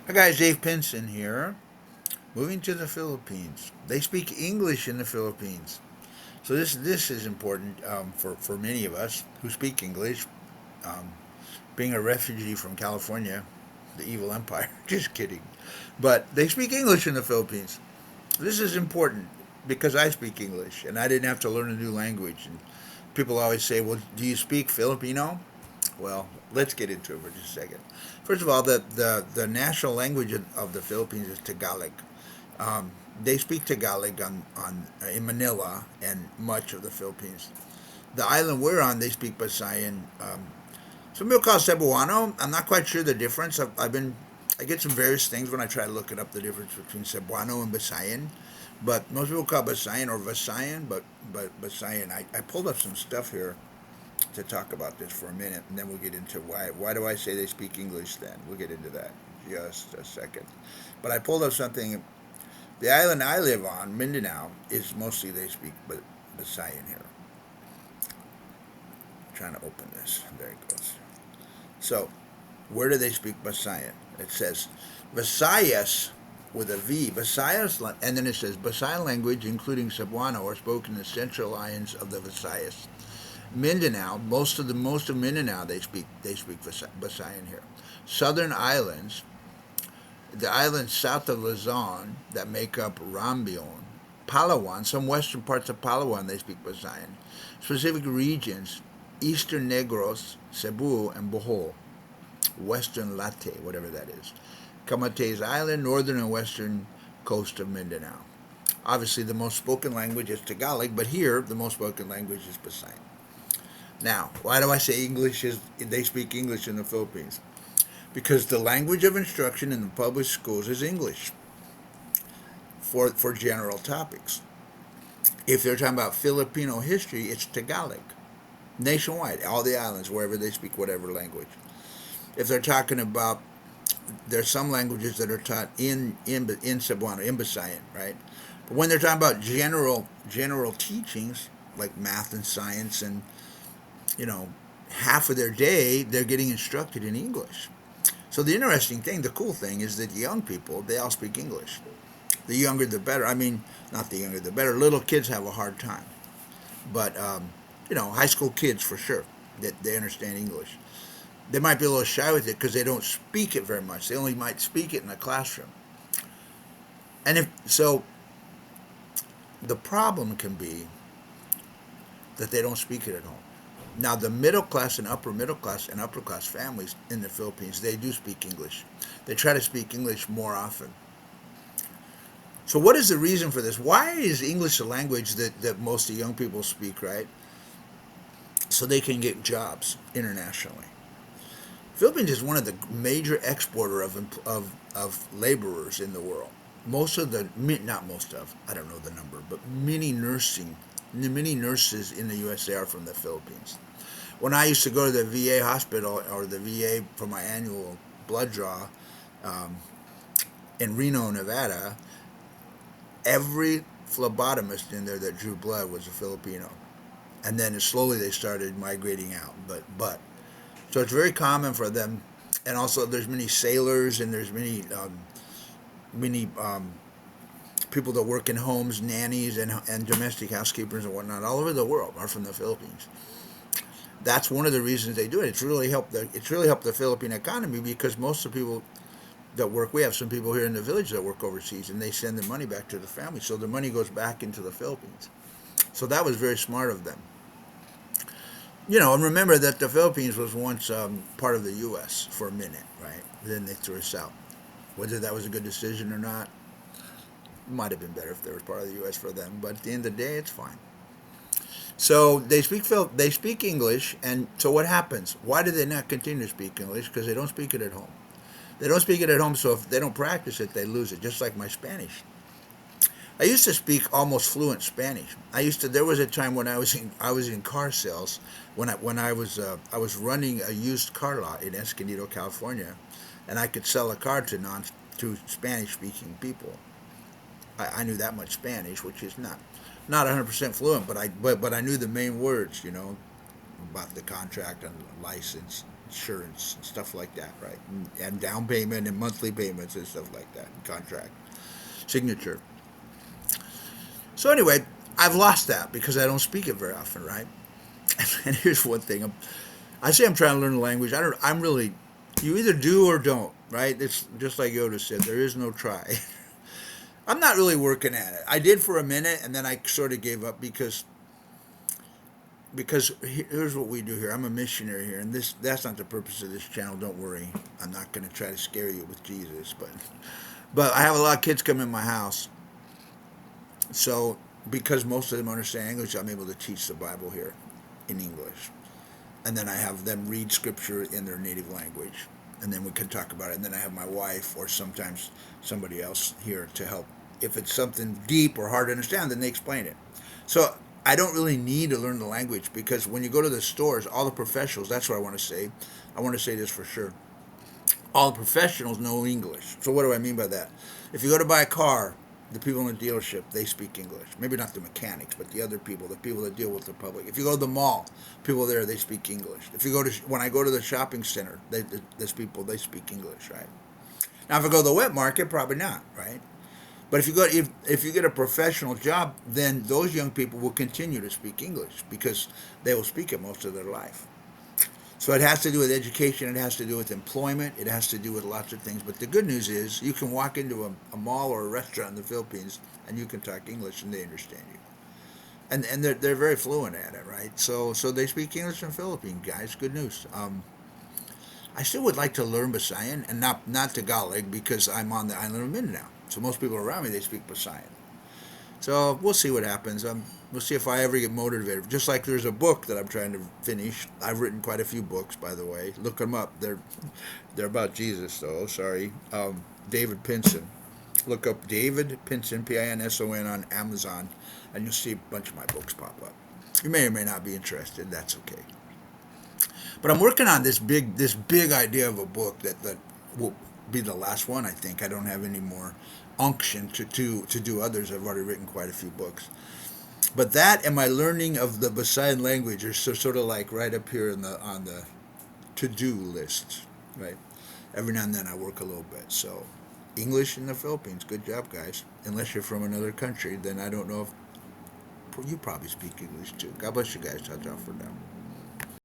Hi guys, Dave Pinson here. Moving to the Philippines. They speak English in the Philippines. So this is important for many of us who speak English. Um, Being a refugee from California, the evil empire. Just kidding. But they speak English in the Philippines. This is important because I speak English and I didn't have to learn a new language. And people always say, "Well, do you speak Filipino?" Well, let's get into it for just a second. First of all, the national language of the Philippines is Tagalog. They speak Tagalog in Manila and much of the Philippines. The island we're on, they speak Bisayan. Some people call it Cebuano. I'm not quite sure the difference. I get some various things when I try to look it up, the difference between Cebuano and Bisayan. But most people call it Bisayan or Visayan, but Bisayan. I pulled up some stuff here to talk about this for a minute, and then we'll get into why. Why do I say they speak English? Then we'll get into that just a second. But I pulled up something. The island I live on, Mindanao, is mostly they speak Bisayan here. I'm trying to open this. There it goes. So, where do they speak Bisayan? It says Visayas with a V. Visayas, and then it says Bisayan language, including Cebuano, are spoken in the central islands of the Visayas. Mindanao, most of Mindanao, they speak Visayan here. Southern islands, the islands south of Luzon that make up Rambion, Palawan, some western parts of Palawan, they speak Visayan. Specific regions, Eastern Negros, Cebu, and Bohol, Western Leyte, whatever that is. Camotes Island, northern and western coast of Mindanao. Obviously, the most spoken language is Tagalog, but here the most spoken language is Visayan. Now, why do I say English is they speak English in the Philippines? Because the language of instruction in the public schools is English for general topics. If they're talking about Filipino history, it's Tagalog. Nationwide, all the islands, wherever they speak whatever language. If they're talking about, there's some languages that are taught in Cebuano, in Bisayan, right? But when they're talking about general teachings like math and science and you know half of their day they're getting instructed in English. So the interesting thing, the cool thing, is that young people, they all speak English. The younger the better. I mean, not the younger the better. Little kids have a hard time, but high school kids for sure that they understand English. They might be a little shy with it because they don't speak it very much. They only might speak it in a classroom. And if so, the problem can be that they don't speak it at home. Now, the middle class and upper middle class and upper class families in the Philippines, they do speak English. They try to speak English more often. So, what is the reason for this? Why is English a language that most of young people speak, right? So they can get jobs internationally. Philippines is one of the major exporter of laborers in the world. Most of the, not most of, I don't know the number, but many nurses in the USA are from the Philippines. When I used to go to the VA hospital or the VA for my annual blood draw um, in Reno, Nevada, every phlebotomist in there that drew blood was a Filipino. And then slowly they started migrating out. But so it's very common for them. And also there's many sailors and there's many people that work in homes, nannies and domestic housekeepers and whatnot all over the world are from the Philippines. That's one of the reasons they do it. It's really helped the Philippine economy because most of the people that work, we have some people here in the village that work overseas and they send the money back to the family. So the money goes back into the Philippines. So that was very smart of them. And remember that the Philippines was once part of the U.S. for a minute, right? Then they threw us out. Whether that was a good decision or not, might have been better if there was part of the U.S. for them. But at the end of the day, it's fine. So they speak English, and so what happens? Why do they not continue to speak English? Because they don't speak it at home. They don't speak it at home, so if they don't practice it, they lose it. Just like my Spanish. I used to speak almost fluent Spanish. I used to. There was a time when I was in car sales when I was running a used car lot in Escondido, California, and I could sell a car to Spanish speaking people. I knew that much Spanish, which is not 100% fluent, but I knew the main words, about the contract and license. insurance and stuff like that, right? And down payment and monthly payments and stuff like that, and contract signature. So anyway, I've lost that because I don't speak it very often, right? And here's one thing: I say I'm trying to learn the language. I don't. I'm really. You either do or don't, right? It's just like Yoda said. There is no try. I'm not really working at it. I did for a minute, and then I sort of gave up because here's what we do here. I'm a missionary here, and that's not the purpose of this channel. Don't worry. I'm not going to try to scare you with Jesus, but I have a lot of kids come in my house. So because most of them understand English, I'm able to teach the Bible here in English. And then I have them read scripture in their native language. And then we can talk about it. And then I have my wife or sometimes somebody else here to help. If it's something deep or hard to understand, then they explain it. So I don't really need to learn the language because when you go to the stores, all the professionals, that's what I want to say. I want to say this for sure. All the professionals know English. So what do I mean by that? If you go to buy a car, the people in the dealership, they speak English. Maybe not the mechanics, but the other people, the people that deal with the public. If you go to the mall, people there, they speak English. If you go to, when I go to the shopping center, there's people, they speak English, right? Now, if I go to the wet market, probably not, right? But if you get a professional job, then those young people will continue to speak English because they will speak it most of their life. So it has to do with education. It has to do with employment. It has to do with lots of things. But the good news is you can walk into a mall or a restaurant in the Philippines and you can talk English and they understand you. And they're very fluent at it, right? So they speak English in the Philippines, guys. Good news. I still would like to learn Bisayan and not Tagalog because I'm on the island of Mindanao. So most people around me, they speak Bisayan. So we'll see what happens. We'll see if I ever get motivated. Just like there's a book that I'm trying to finish. I've written quite a few books, by the way. Look them up. They're about Jesus, though. Sorry, David Pinson. Look up David Pinson, Pinson, on Amazon, and you'll see a bunch of my books pop up. You may or may not be interested. That's okay. But I'm working on this big idea of a book that will be the last one. I think I don't have any more unction to do others. I've already written quite a few books. But that and my learning of the Bisayan language are sort of like right up here on the to do list, right? Every now and then I work a little bit. So English in the Philippines, good job, guys. Unless you're from another country, then I don't know if you probably speak English too. God bless you guys. Ciao, ciao for now.